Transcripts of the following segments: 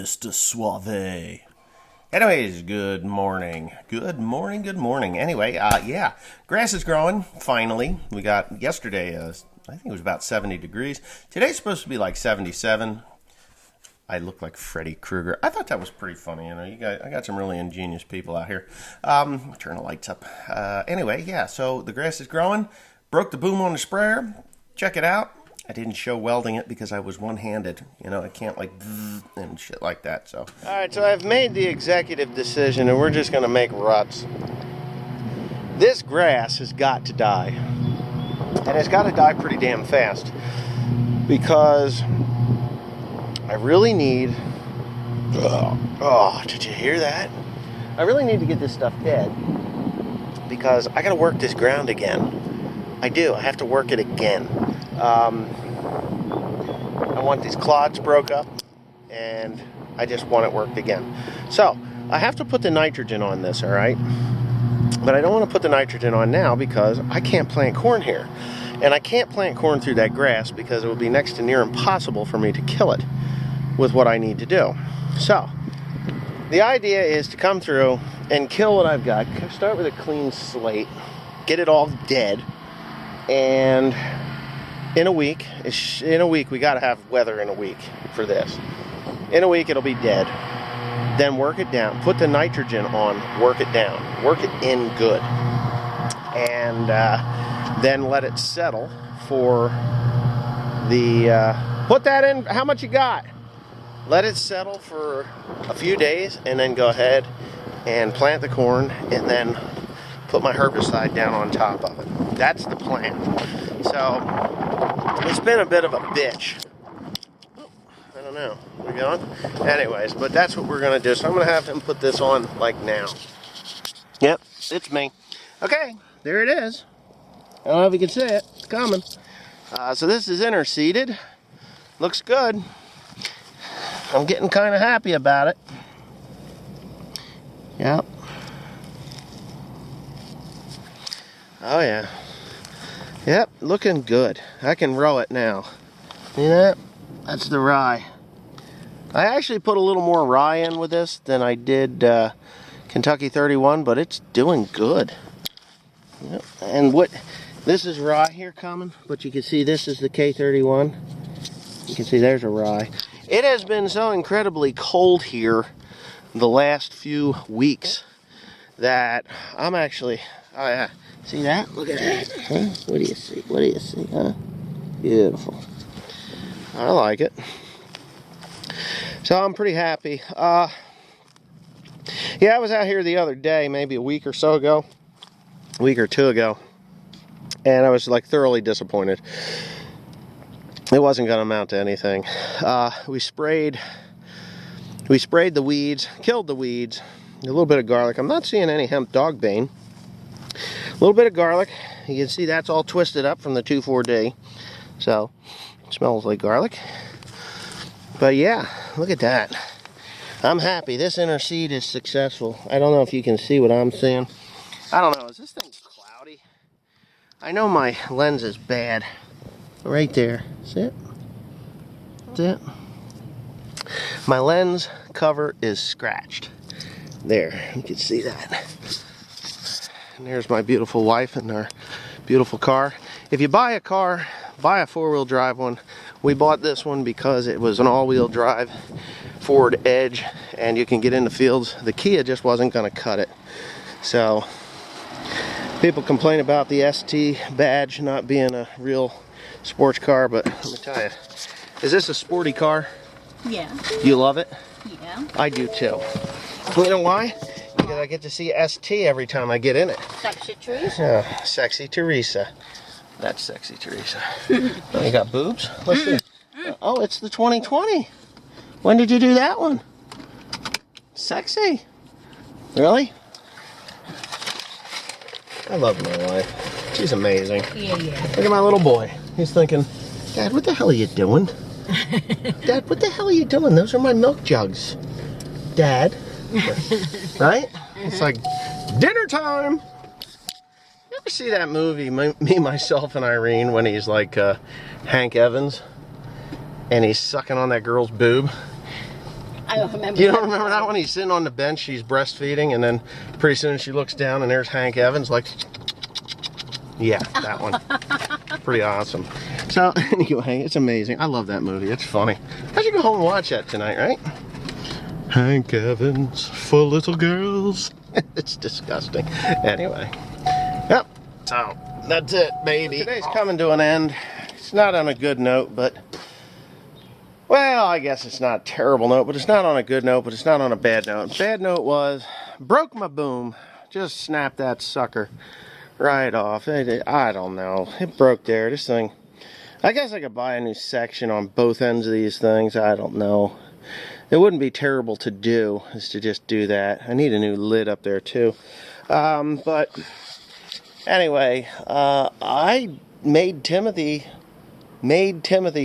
Mr. Suave. Anyways, good morning. Good morning, good morning. Anyway, yeah, grass is growing, finally. We got yesterday, I think it was about 70 degrees. Today's supposed to be like 77. I look like Freddy Krueger. I thought that was pretty funny, you know. I got some really ingenious people out here. Turn the lights up. Anyway, yeah, so the grass is growing. Broke the boom on the sprayer. Check it out. I didn't show welding it because I was one-handed. You know, I can't like and shit like that, so. All right, so I've made the executive decision and we're just gonna make ruts. This grass has got to die. And it's got to die pretty damn fast. Because I really need, oh, did you hear that? I really need to get this stuff dead because I gotta work this ground again. I do, I have to work it again. I want these clods broke up and I just want it worked again. So I have to put the nitrogen on this, all right? But I don't want to put the nitrogen on now because I can't plant corn here. And I can't plant corn through that grass because it would be next to near impossible for me to kill it with what I need to do. So the idea is to come through and kill what I've got. Start with a clean slate, get it all dead, and in a week, we got to have weather in a week for this. In a week, it'll be dead. Then work it down. Put the nitrogen on, work it down. Work it in good. And then let it settle for the... put that in, how much you got? Let it settle for a few days and then go ahead and plant the corn and then put my herbicide down on top of it. That's the plan. So, it's been a bit of a bitch. I don't know. We going? Anyways, but that's what we're going to do. So I'm going to have him put this on like now. Yep, it's me. Okay, there it is. I don't know if you can see it. It's coming. So this is interseeded. Looks good. I'm getting kind of happy about it. Yep. Oh yeah. Yep, looking good. I can row it now. See that? That's the rye. I actually put a little more rye in with this than I did Kentucky 31, but it's doing good. Yep. And what, this is rye here coming, but you can see this is the K31. You can see there's a rye. It has been so incredibly cold here the last few weeks that I'm actually, oh yeah. See that? Look at that. Huh? What do you see? What do you see? Huh? Beautiful. I like it. So I'm pretty happy. Yeah, I was out here the other day, maybe a week or so ago. A week or two ago. And I was like thoroughly disappointed. It wasn't going to amount to anything. We sprayed the weeds, killed the weeds, a little bit of garlic. I'm not seeing any hemp dog bane. A little bit of garlic. You can see that's all twisted up from the 2,4-D. So, it smells like garlic. But yeah, look at that. I'm happy. This interseed is successful. I don't know if you can see what I'm seeing. I don't know. Is this thing cloudy? I know my lens is bad. Right there. See it? See it? My lens cover is scratched. There. You can see that. And there's my beautiful wife and our beautiful car. If you buy a car, buy a four-wheel drive one. We bought this one because it was an all-wheel drive Ford Edge and you can get in the fields. The Kia just wasn't going to cut it. So people complain about the ST badge not being a real sports car, but let me tell you, is this a sporty car? Yeah. You love it? Yeah. I do too. You know why? Because I get to see ST every time I get in it. Sexy Teresa. Yeah, sexy Teresa. That's sexy Teresa. Oh, you got boobs? Let's see. Oh, it's the 2020. When did you do that one? Sexy. Really? I love my wife. She's amazing. Yeah. Look at my little boy. He's thinking, Dad, what the hell are you doing? Dad, what the hell are you doing? Those are my milk jugs. Dad. Right? It's like dinner time. You ever see that movie, Me, Myself, and Irene, when he's like Hank Evans and he's sucking on that girl's boob? I don't remember. You don't remember that one? He's sitting on the bench, she's breastfeeding, and then pretty soon she looks down and there's Hank Evans, like, yeah, that one. Pretty awesome. So, anyway, it's amazing. I love that movie. It's funny. I should go home and watch that tonight, right? Hank Evans for little girls. It's disgusting. Anyway. Yep. So, that's it, baby. Today's coming to an end. It's not on a good note, but... Well, I guess it's not a terrible note, but it's not on a good note, but it's not on a bad note. Bad note was, broke my boom. Just snapped that sucker right off. I don't know. It broke there. This thing, I guess I could buy a new section on both ends of these things. I don't know. It wouldn't be terrible to do, is to just do that. I need a new lid up there too. But anyway, I made Timothy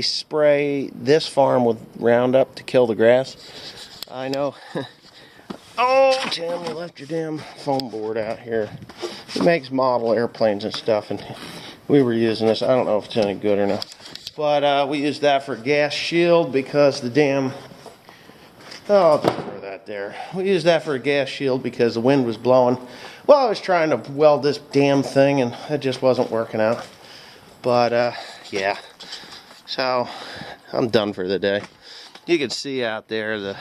spray this farm with Roundup to kill the grass. I know. Oh, Tim, you left your damn foam board out here. It makes model airplanes and stuff, and we were using this. I don't know if it's any good or not. But we used that for gas shield because the damn... Oh, I'll just throw that there. We used that for a gas shield because the wind was blowing. Well, I was trying to weld this damn thing, and it just wasn't working out. But, yeah. So, I'm done for the day. You can see out there the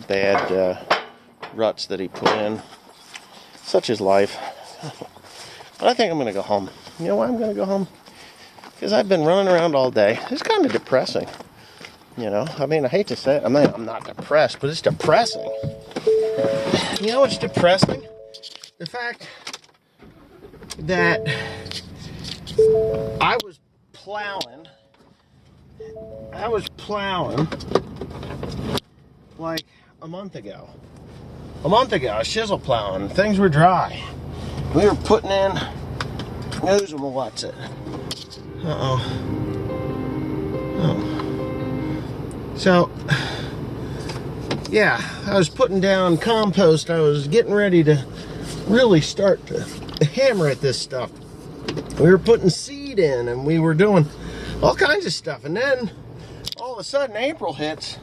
bad ruts that he put in. Such is life. But I think I'm going to go home. You know why I'm going to go home? Because I've been running around all day. It's kind of depressing. You know, I mean, I hate to say it. I'm not depressed, but it's depressing. You know what's depressing? The fact that I was plowing like a month ago. I was chisel plowing. Things were dry. We were putting in, knows what's it. Uh-oh. Oh. So, yeah, I was putting down compost. I was getting ready to really start to hammer at this stuff. We were putting seed in, and we were doing all kinds of stuff. And then, all of a sudden, April hits,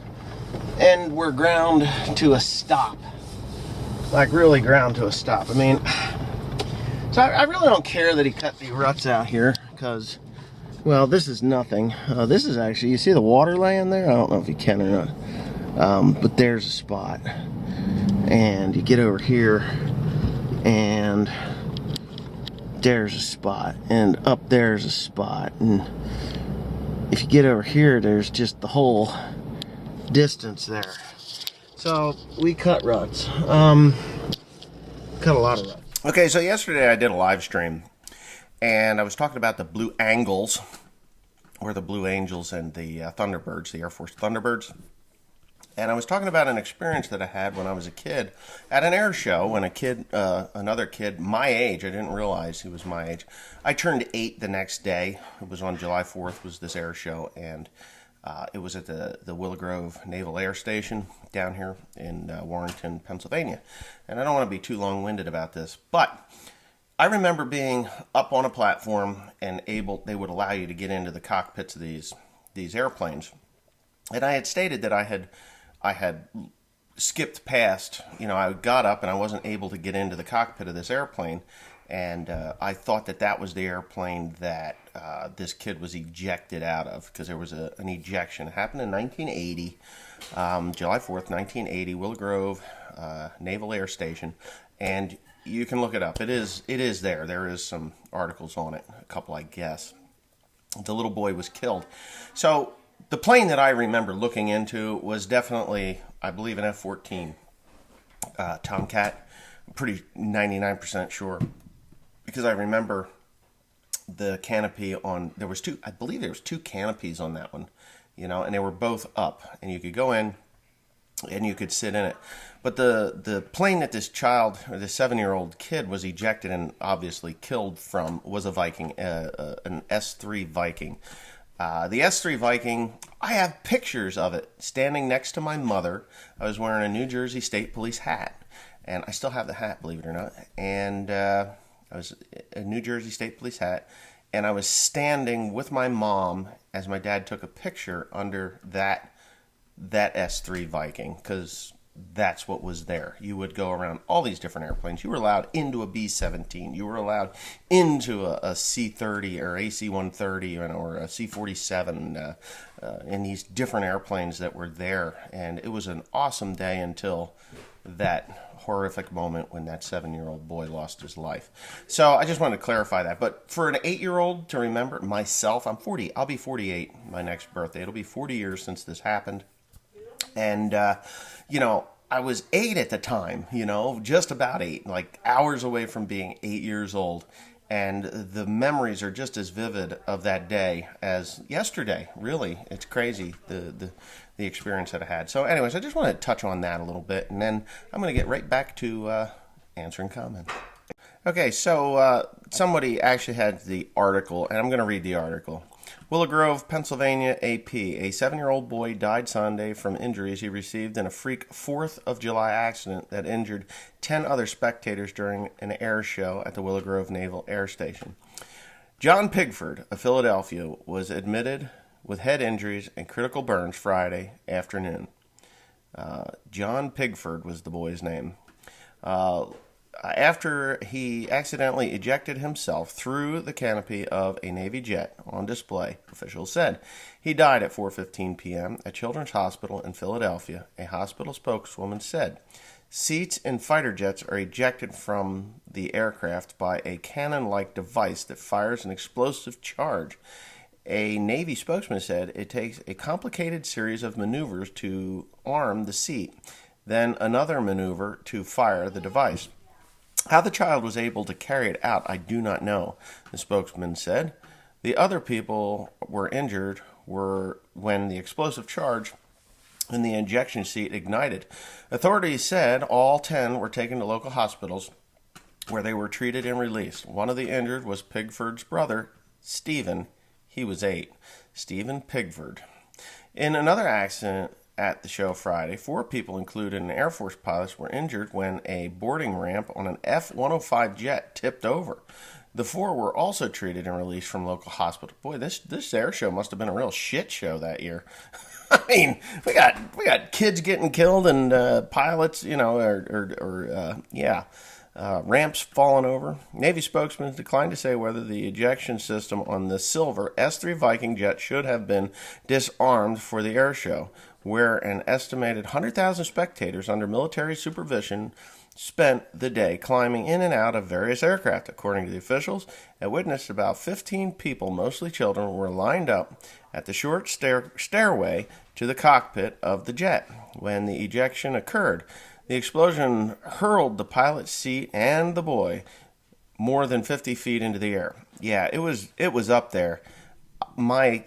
and we're ground to a stop. Like, really ground to a stop. I mean, so I really don't care that he cut the ruts out here, because... Well, this is nothing. This is actually, you see the water laying there? I don't know if you can or not. But there's a spot. And you get over here, and there's a spot. And up there's a spot. And if you get over here, there's just the whole distance there. So, we cut ruts. Cut a lot of ruts. Okay, so yesterday I did a live stream. And I was talking about the Blue Angles, or the Blue Angels and the Thunderbirds, the Air Force Thunderbirds. And I was talking about an experience that I had when I was a kid at an air show, when another kid my age, I didn't realize he was my age. I turned 8 the next day. It was on July 4th, was this air show, and it was at the Willow Grove Naval Air Station down here in Warrenton, Pennsylvania. And I don't want to be too long-winded about this, but... I remember being up on a platform and they would allow you to get into the cockpits of these airplanes. And I had stated that I had skipped past, you know, I got up and I wasn't able to get into the cockpit of this airplane. And I thought that was the airplane that this kid was ejected out of, because there was an ejection. It happened in 1980, July 4th, 1980, Willow Grove Naval Air Station. And you can look it up. It is there. There is some articles on it, a couple, I guess. The little boy was killed. So the plane that I remember looking into was definitely, I believe, an F-14 Tomcat. I'm pretty 99% sure, because I remember the canopy on. I believe there was two canopies on that one, you know, and they were both up, and you could go in and you could sit in it. But the plane that this child, or this 7-year-old kid, was ejected and obviously killed from was a Viking, an S-3 Viking. The S-3 Viking, I have pictures of it standing next to my mother. I was wearing a New Jersey State Police hat, and I still have the hat, believe it or not. And I was a New Jersey State Police hat, and I was standing with my mom as my dad took a picture under that that S3 Viking, because that's what was there. You would go around all these different airplanes. You were allowed into a B-17. You were allowed into a C-30 or AC-130 or a C-47 in these different airplanes that were there. And it was an awesome day until that horrific moment when that 7-year-old boy lost his life. So I just wanted to clarify that. But for an 8-year-old to remember, myself, I'm 40. I'll be 48 my next birthday. It'll be 40 years since this happened. And, I was 8 at the time, just about 8, like hours away from being 8 years old. And the memories are just as vivid of that day as yesterday. Really, it's crazy, the experience that I had. So anyways, I just want to touch on that a little bit, and then I'm going to get right back to answering comments. Okay, so somebody actually had the article, and I'm going to read the article. Willow Grove, Pennsylvania, AP. A 7-year-old boy died Sunday from injuries he received in a freak 4th of July accident that injured 10 other spectators during an air show at the Willow Grove Naval Air Station. John Pigford of Philadelphia was admitted with head injuries and critical burns Friday afternoon. John Pigford was the boy's name. After he accidentally ejected himself through the canopy of a Navy jet on display, officials said. He died at 4:15 p.m. at Children's Hospital in Philadelphia, a hospital spokeswoman said. Seats in fighter jets are ejected from the aircraft by a cannon-like device that fires an explosive charge. A Navy spokesman said it takes a complicated series of maneuvers to arm the seat, then another maneuver to fire the device. How the child was able to carry it out, I do not know, the spokesman said. The other people were injured were when the explosive charge in the injection seat ignited. Authorities said all 10 were taken to local hospitals where they were treated and released. One of the injured was Pigford's brother, Stephen. He was 8. Stephen Pigford. In another accident at the show Friday, 4 people, including an Air Force pilot, were injured when a boarding ramp on an F-105 jet tipped over. The 4 were also treated and released from local hospital. Boy, this air show must have been a real shit show that year. I mean, we got kids getting killed and pilots, ramps falling over. Navy spokesman declined to say whether the ejection system on the silver S3 Viking jet should have been disarmed for the air show, where an estimated 100,000 spectators under military supervision spent the day climbing in and out of various aircraft. According to the officials, a witness, about 15 people, mostly children, were lined up at the short stairway to the cockpit of the jet when the ejection occurred. The explosion hurled the pilot's seat and the boy more than 50 feet into the air. Yeah, it was up there. My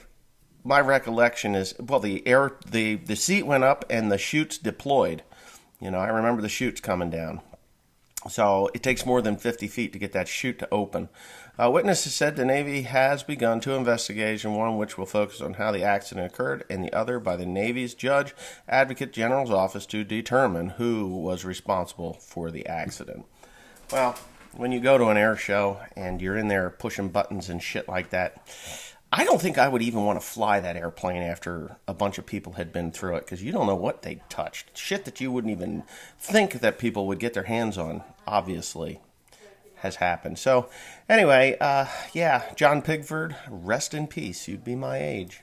recollection is, well, the seat went up and the chutes deployed. I remember the chutes coming down. So it takes more than 50 feet to get that chute to open. Witnesses said the Navy has begun two investigations, one which will focus on how the accident occurred, and the other by the Navy's Judge Advocate General's office to determine who was responsible for the accident. Well, when you go to an air show and you're in there pushing buttons and shit like that, I don't think I would even want to fly that airplane after a bunch of people had been through it, because you don't know what they touched. Shit that you wouldn't even think that people would get their hands on, obviously, has happened. So, anyway, John Pigford, rest in peace. You'd be my age.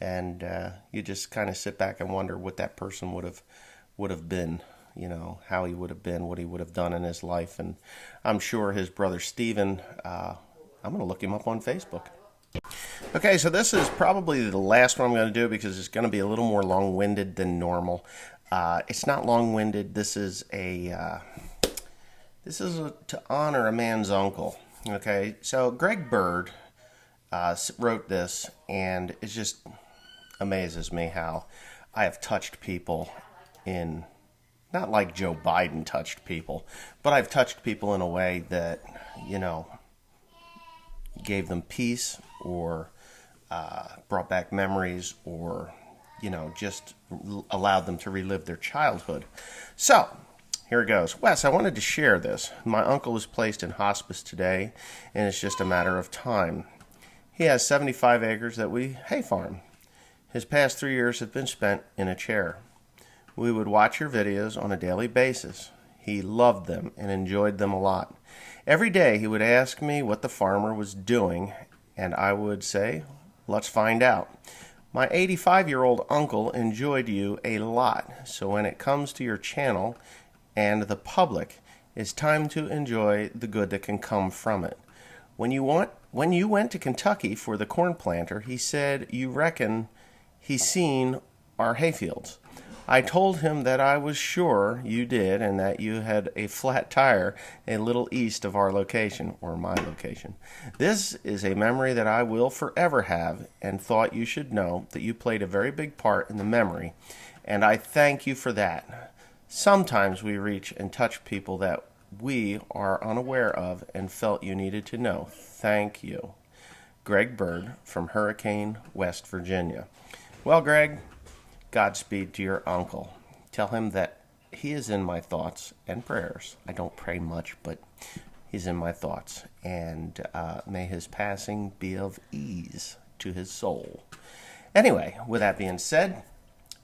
And you just kind of sit back and wonder what that person would have been, how he would have been, what he would have done in his life. And I'm sure his brother Stephen, I'm going to look him up on Facebook. Okay, so this is probably the last one I'm going to do because it's going to be a little more long-winded than normal. It's not long-winded. This is to honor a man's uncle. Okay, so Greg Bird wrote this, and it just amazes me how I have touched people in, not like Joe Biden touched people, but I've touched people in a way that, gave them peace or brought back memories or, just allowed them to relive their childhood. So, here it goes. Wes, I wanted to share this. My uncle was placed in hospice today, and it's just a matter of time. He has 75 acres that we hay farm. His past 3 years have been spent in a chair. We would watch your videos on a daily basis. He loved them and enjoyed them a lot. Every day he would ask me what the farmer was doing, and I would say, let's find out. My 85-year-old uncle enjoyed you a lot, so when it comes to your channel and the public, it's time to enjoy the good that can come from it. When you went to Kentucky for the corn planter, he said you reckon he's seen our hayfields. I told him that I was sure you did and that you had a flat tire a little east of our location, or my location. This is a memory that I will forever have, and thought you should know that you played a very big part in the memory, and I thank you for that. Sometimes we reach and touch people that we are unaware of and felt you needed to know. Thank you. Greg Bird from Hurricane, West Virginia. Well, Greg, Godspeed to your uncle. Tell him that he is in my thoughts and prayers. I don't pray much, but he's in my thoughts. And may his passing be of ease to his soul. Anyway, with that being said,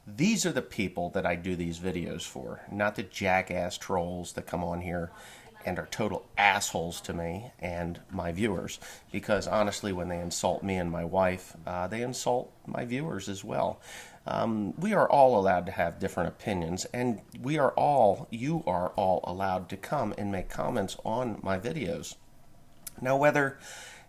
these are the people that I do these videos for, not the jackass trolls that come on here and are total assholes to me and my viewers. Because honestly, when they insult me and my wife, they insult my viewers as well. We are all allowed to have different opinions, and you are all allowed to come and make comments on my videos. Now, whether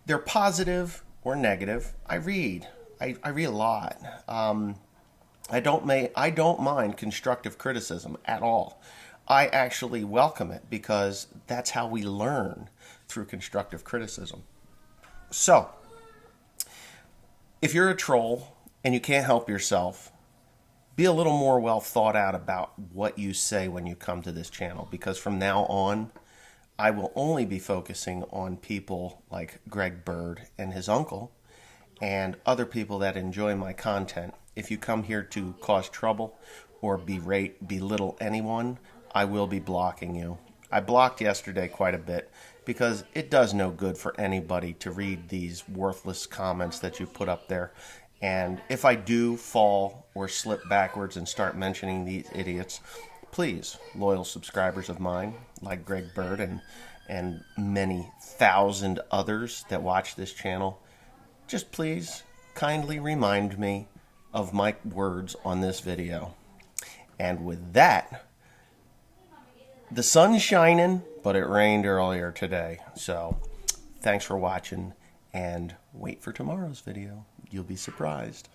they're positive or negative, I read. I read a lot. I don't mind constructive criticism at all. I actually welcome it because that's how we learn, through constructive criticism. So, if you're a troll and you can't help yourself, be a little more well thought out about what you say when you come to this channel, because from now on, I will only be focusing on people like Greg Bird and his uncle and other people that enjoy my content. If you come here to cause trouble or belittle anyone, I will be blocking you. I blocked yesterday quite a bit because it does no good for anybody to read these worthless comments that you put up there. And if I do fall or slip backwards and start mentioning these idiots, please, loyal subscribers of mine, like Greg Bird and many thousand others that watch this channel, just please kindly remind me of my words on this video. And with that, the sun's shining, but it rained earlier today. So thanks for watching, and wait for tomorrow's video. You'll be surprised.